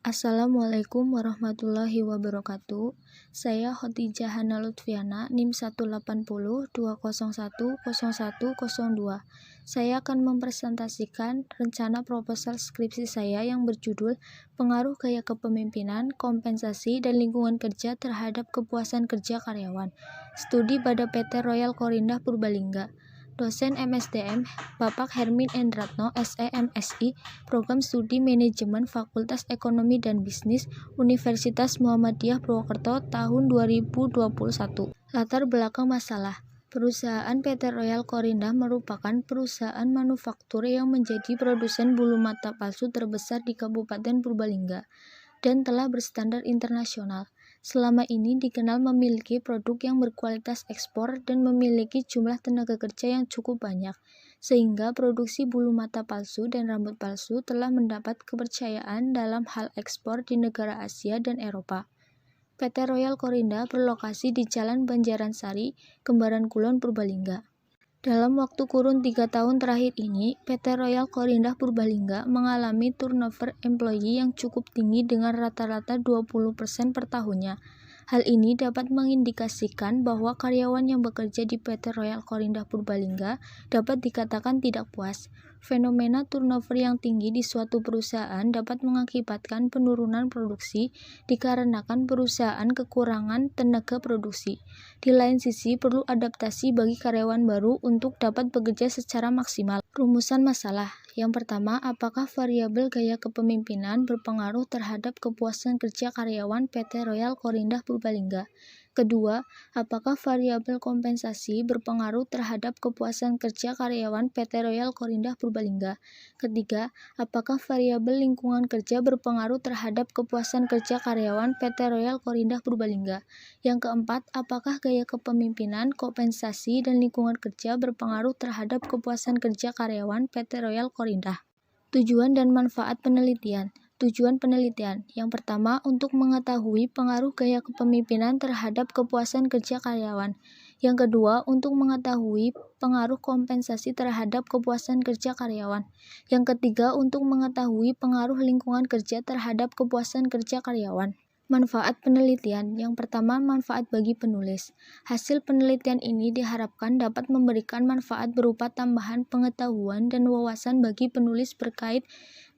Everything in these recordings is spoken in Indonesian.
Assalamualaikum warahmatullahi wabarakatuh. Saya Khotijah Hana Lutfiana, NIM 18020100102. Saya akan mempresentasikan rencana proposal skripsi saya yang berjudul Pengaruh Gaya Kepemimpinan, Kompensasi, dan Lingkungan Kerja Terhadap Kepuasan Kerja Karyawan. Studi pada PT Royal Korindah Purbalingga. Dosen MSDM Bapak Hermin Endratno, SE MSI, Program Studi Manajemen Fakultas Ekonomi dan Bisnis, Universitas Muhammadiyah Purwokerto, tahun 2021. Latar belakang masalah. Perusahaan PT Royal Korindah merupakan perusahaan manufaktur yang menjadi produsen bulu mata palsu terbesar di Kabupaten Purbalingga dan telah berstandar internasional. Selama ini dikenal memiliki produk yang berkualitas ekspor dan memiliki jumlah tenaga kerja yang cukup banyak, sehingga produksi bulu mata palsu dan rambut palsu telah mendapat kepercayaan dalam hal ekspor di negara Asia dan Eropa. PT Royal Korindah berlokasi di Jalan Banjaransari, Kembaran Kulon, Purbalingga. Dalam waktu kurun 3 tahun terakhir ini, PT Royal Korindah Purbalingga mengalami turnover employee yang cukup tinggi dengan rata-rata 20% per tahunnya. Hal ini dapat mengindikasikan bahwa karyawan yang bekerja di PT Royal Korindah Purbalingga dapat dikatakan tidak puas. Fenomena turnover yang tinggi di suatu perusahaan dapat mengakibatkan penurunan produksi dikarenakan perusahaan kekurangan tenaga produksi. Di lain sisi, perlu adaptasi bagi karyawan baru untuk dapat bekerja secara maksimal. Rumusan masalah. Yang pertama, apakah variabel gaya kepemimpinan berpengaruh terhadap kepuasan kerja karyawan PT Royal Korindah Purbalingga? Kedua, apakah variabel kompensasi berpengaruh terhadap kepuasan kerja karyawan PT Royal Korindah Purbalingga? Ketiga, apakah variabel lingkungan kerja berpengaruh terhadap kepuasan kerja karyawan PT Royal Korindah Purbalingga? Yang keempat, apakah gaya kepemimpinan, kompensasi, dan lingkungan kerja berpengaruh terhadap kepuasan kerja karyawan PT Royal Korindah? Tujuan dan manfaat penelitian. Tujuan penelitian. Yang pertama, untuk mengetahui pengaruh gaya kepemimpinan terhadap kepuasan kerja karyawan. Yang kedua, untuk mengetahui pengaruh kompensasi terhadap kepuasan kerja karyawan. Yang ketiga, untuk mengetahui pengaruh lingkungan kerja terhadap kepuasan kerja karyawan. Manfaat penelitian. Yang pertama, manfaat bagi penulis. Hasil penelitian ini diharapkan dapat memberikan manfaat berupa tambahan pengetahuan dan wawasan bagi penulis berkait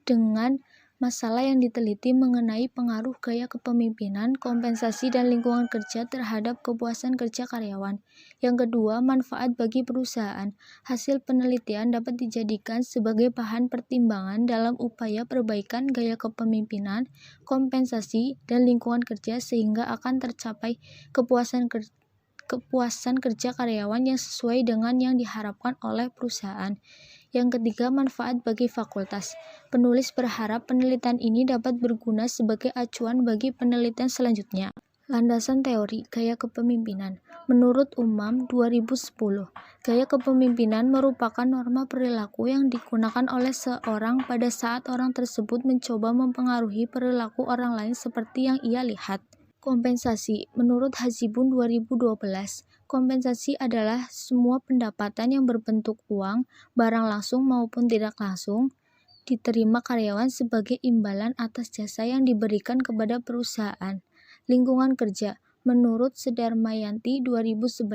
dengan masalah yang diteliti mengenai pengaruh gaya kepemimpinan, kompensasi, dan lingkungan kerja terhadap kepuasan kerja karyawan. Yang kedua, manfaat bagi perusahaan. Hasil penelitian dapat dijadikan sebagai bahan pertimbangan dalam upaya perbaikan gaya kepemimpinan, kompensasi, dan lingkungan kerja sehingga akan tercapai kepuasan kerja karyawan yang sesuai dengan yang diharapkan oleh perusahaan. Yang ketiga, manfaat bagi fakultas. Penulis berharap penelitian ini dapat berguna sebagai acuan bagi penelitian selanjutnya. Landasan teori gaya kepemimpinan. Menurut Umam 2010, gaya kepemimpinan merupakan norma perilaku yang digunakan oleh seorang pada saat orang tersebut mencoba mempengaruhi perilaku orang lain seperti yang ia lihat. Kompensasi. Menurut Hazibun 2012, kompensasi adalah semua pendapatan yang berbentuk uang, barang langsung maupun tidak langsung, diterima karyawan sebagai imbalan atas jasa yang diberikan kepada perusahaan. Lingkungan kerja. Menurut Sedarmayanti 2011,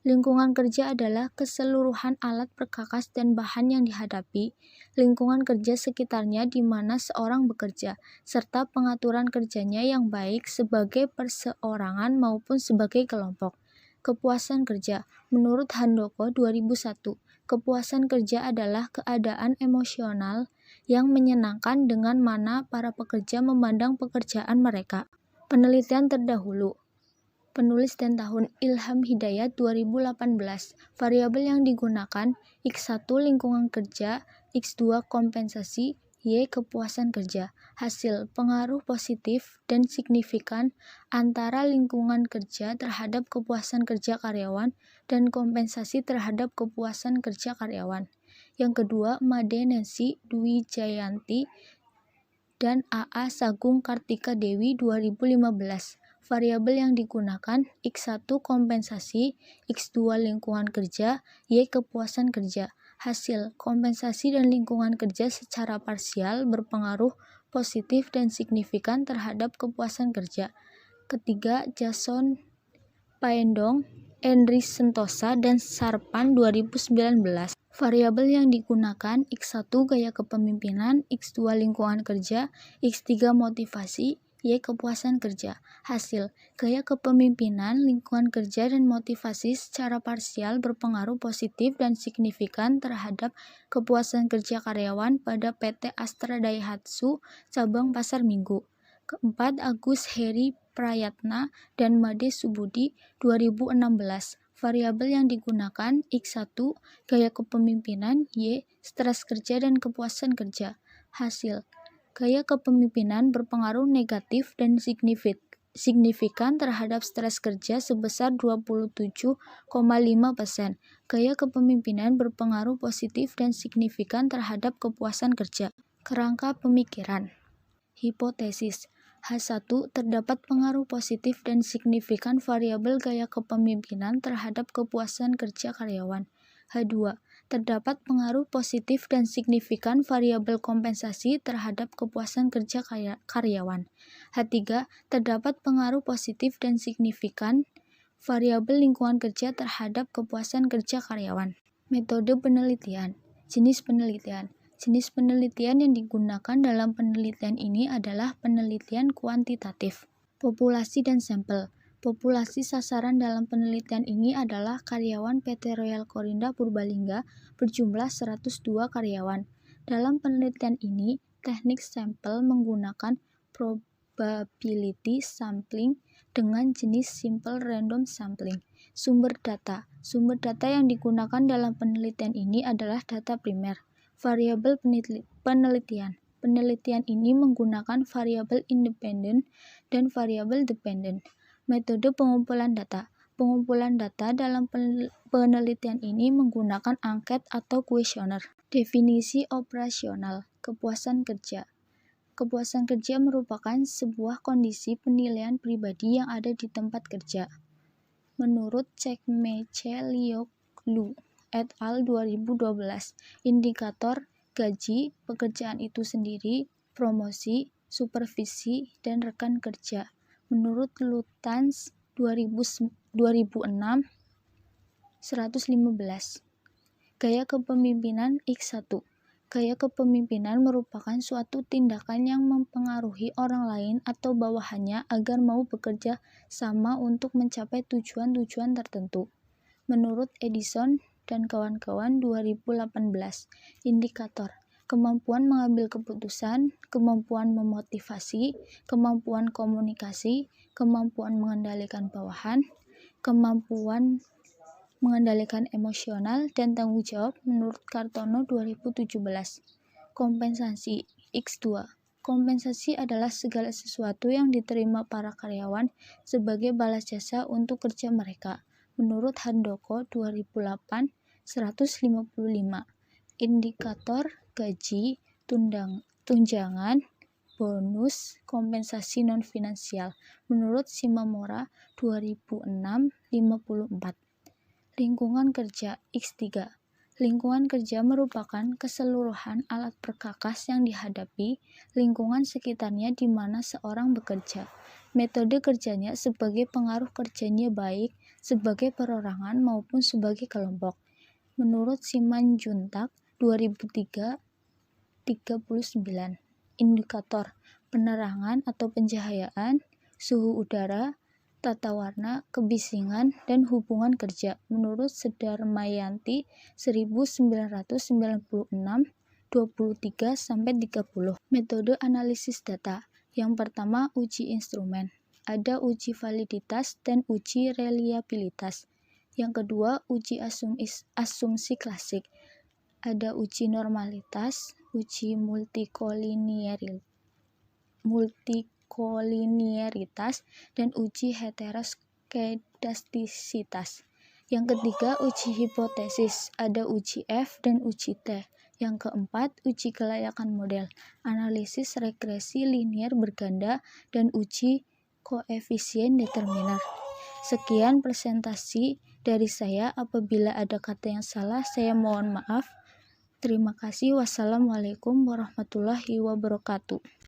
lingkungan kerja adalah keseluruhan alat perkakas dan bahan yang dihadapi, lingkungan kerja sekitarnya di mana seorang bekerja, serta pengaturan kerjanya yang baik sebagai perseorangan maupun sebagai kelompok. Kepuasan kerja. Menurut Handoko 2001, kepuasan kerja adalah keadaan emosional yang menyenangkan dengan mana para pekerja memandang pekerjaan mereka. Penelitian terdahulu. Penulis dan tahun Ilham Hidayat 2018. Variabel yang digunakan X1 lingkungan kerja, X2 kompensasi, Y kepuasan kerja. Hasil pengaruh positif dan signifikan antara lingkungan kerja terhadap kepuasan kerja karyawan dan kompensasi terhadap kepuasan kerja karyawan. Yang kedua, Made Nancy Dwi Jayanti dan AA Sagung Kartika Dewi 2015. Variabel yang digunakan X1 kompensasi, X2 lingkungan kerja, Y kepuasan kerja. Hasil kompensasi dan lingkungan kerja secara parsial berpengaruh positif dan signifikan terhadap kepuasan kerja. Ketiga, Jason Paendong, Henry Sentosa, dan Sarpan 2019. Variabel yang digunakan X1 gaya kepemimpinan, X2 lingkungan kerja, X3 motivasi, Y kepuasan kerja. Hasil, gaya kepemimpinan, lingkungan kerja, dan motivasi secara parsial berpengaruh positif dan signifikan terhadap kepuasan kerja karyawan pada PT Astra Daihatsu cabang Pasar Minggu. Keempat, Agus Heri Prayatna dan Made Subudi 2016. Variabel yang digunakan X1 gaya kepemimpinan, Y stres kerja dan kepuasan kerja. Hasil, gaya kepemimpinan berpengaruh negatif dan signifikan terhadap stres kerja sebesar 27,5%. Gaya kepemimpinan berpengaruh positif dan signifikan terhadap kepuasan kerja. Kerangka pemikiran. Hipotesis. H1. Terdapat pengaruh positif dan signifikan variabel gaya kepemimpinan terhadap kepuasan kerja karyawan. H2. Terdapat pengaruh positif dan signifikan variabel kompensasi terhadap kepuasan kerja karyawan. H3. Terdapat pengaruh positif dan signifikan variabel lingkungan kerja terhadap kepuasan kerja karyawan. Metode penelitian. Jenis penelitian. Jenis penelitian yang digunakan dalam penelitian ini adalah penelitian kuantitatif. Populasi dan sampel. Populasi sasaran dalam penelitian ini adalah karyawan PT Royal Corinda Purbalingga berjumlah 102 karyawan. Dalam penelitian ini, teknik sampel menggunakan probability sampling dengan jenis simple random sampling. Sumber data. Sumber data yang digunakan dalam penelitian ini adalah data primer. Variabel penelitian. Penelitian ini menggunakan variabel independen dan variabel dependen. Metode pengumpulan data. Pengumpulan data dalam penelitian ini menggunakan angket atau kuesioner. Definisi operasional. Kepuasan kerja. Kepuasan kerja merupakan sebuah kondisi penilaian pribadi yang ada di tempat kerja. Menurut Cekmece-Lioglu et al. 2012, indikator gaji, pekerjaan itu sendiri, promosi, supervisi, dan rekan kerja. Menurut Lutyens 2006, 115. Gaya kepemimpinan X1. Gaya kepemimpinan merupakan suatu tindakan yang mempengaruhi orang lain atau bawahannya agar mau bekerja sama untuk mencapai tujuan-tujuan tertentu. Menurut Edison dan kawan-kawan 2018, indikator kemampuan mengambil keputusan, kemampuan memotivasi, kemampuan komunikasi, kemampuan mengendalikan bawahan, kemampuan mengendalikan emosional dan tanggung jawab menurut Kartono 2017. Kompensasi X2. Kompensasi adalah segala sesuatu yang diterima para karyawan sebagai balas jasa untuk kerja mereka. Menurut Handoko 2008, 155. Indikator gaji, tunjangan, bonus, kompensasi non-finansial. Menurut Shimamura 2006, 54. Lingkungan kerja X3. Lingkungan kerja merupakan keseluruhan alat perkakas yang dihadapi lingkungan sekitarnya di mana seorang bekerja. Metode kerjanya sebagai pengaruh kerjanya baik sebagai perorangan maupun sebagai kelompok. Menurut Simanjuntak 2003, 39. Indikator penerangan atau pencahayaan, suhu udara, tata warna, kebisingan, dan hubungan kerja. Menurut Sedarmayanti 1996, 23-30. Metode analisis data. Yang pertama, uji instrumen. Ada uji validitas dan uji reliabilitas. Yang kedua, uji asumsi klasik. Ada uji normalitas, uji multikoliniaritas, dan uji heteroskedastisitas. Yang ketiga, uji hipotesis. Ada uji F dan uji T. Yang keempat, uji kelayakan model, analisis regresi linier berganda, dan uji koefisien determiner. Sekian presentasi dari saya. Apabila ada kata yang salah, saya mohon maaf. Terima kasih. Wassalamualaikum warahmatullahi wabarakatuh.